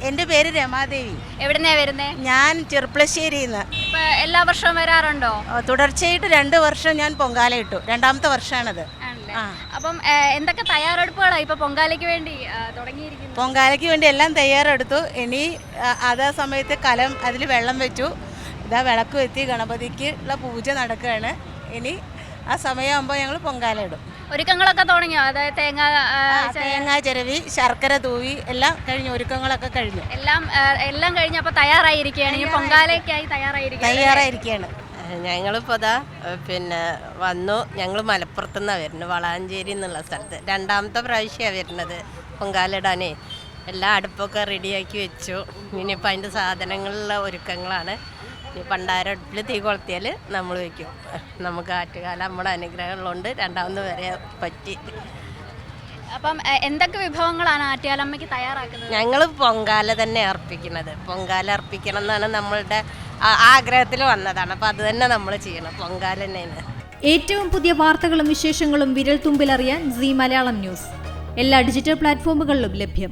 എൻ്റെ പേര് രമാദേവി. എവിടുന്നാ വരുന്നേ? ഞാൻ ചെറുപ്പളശ്ശേരിയിൽ നിന്ന്. എല്ലാ വർഷവും വരാറുണ്ടോ? തുടർച്ചയായിട്ട് 2 വർഷം ഞാൻ പൊങ്കാല ഇട്ടു. 2ാമത്തെ വർഷമാണത്. അപ്പം എന്തൊക്കെ തയ്യാറെടുപ്പുകളാണ് ഇപ്പൊ പൊങ്കാലയ്ക്ക് വേണ്ടി തുടങ്ങിയിരിക്കുന്നത്? പൊങ്കാലയ്ക്ക് വേണ്ടി എല്ലാം തയ്യാറെടുത്തു. ഇനി അതേ സമയത്ത് കലം അതിൽ വെള്ളം വെച്ചു. ഇതാ വിളക്ക് വെത്തി ഗണപതിക്ക് ഉള്ള പൂജ നടക്കുകയാണ്. ഇനി ആ സമയമാകുമ്പോൾ ഞങ്ങൾ പൊങ്കാല ഇടും. ഒരുക്കങ്ങളൊക്കെ തുടങ്ങിയോ? അതായത് തേങ്ങ ചിരവി ശർക്കര തൂവി എല്ലാം കഴിഞ്ഞു. ഒരുക്കങ്ങളൊക്കെ കഴിഞ്ഞു. എല്ലാം കഴിഞ്ഞ് അപ്പോൾ തയ്യാറായിരിക്കുകയാണ്. പൊങ്കാലയ്ക്കായി തയ്യാറായിരിക്കുകയാണ്. ഞങ്ങളിപ്പോൾ അതാ വന്നു. ഞങ്ങൾ മലപ്പുറത്തുനിന്നാണ് വരുന്നത്, വളാഞ്ചേരി എന്നുള്ള സ്ഥലത്ത്. 2ാമത്തെ പ്രാവശ്യമാണ് വരുന്നത് പൊങ്കാലിടാനേ. എല്ലാ അടുപ്പൊക്കെ റെഡിയാക്കി വെച്ചു. ഇനിയിപ്പോൾ അതിൻ്റെ സാധനങ്ങളുള്ള ഒരുക്കങ്ങളാണ്. ഈ പണ്ടാരടുപ്പിൽ തീ കൊളുത്തിയാൽ നമ്മൾ വയ്ക്കും. നമുക്ക് ആറ്റുകാലം നമ്മുടെ അനുഗ്രഹമുള്ളതുകൊണ്ട് 2ാമത് വരെ പറ്റി. അപ്പം എന്തൊക്കെ വിഭവങ്ങളാണ് ആറ്റുകാലമ്മയ്ക്ക് തയ്യാറാക്കുന്നത്? ഞങ്ങൾ പൊങ്കാല തന്നെ അർപ്പിക്കുന്നത്. പൊങ്കാല അർപ്പിക്കണം എന്നാണ് നമ്മളുടെ ആഗ്രഹത്തിൽ വന്നതാണ്. അപ്പോൾ അത് തന്നെ നമ്മൾ ചെയ്യണം. പൊങ്കാല തന്നെയാണ്. ഏറ്റവും പുതിയ വാർത്തകളും വിശേഷങ്ങളും വിരൽ തുമ്പിലറിയാൻ സീ മലയാളം ന്യൂസ് എല്ലാ ഡിജിറ്റൽ പ്ലാറ്റ്ഫോമുകളിലും ലഭ്യം.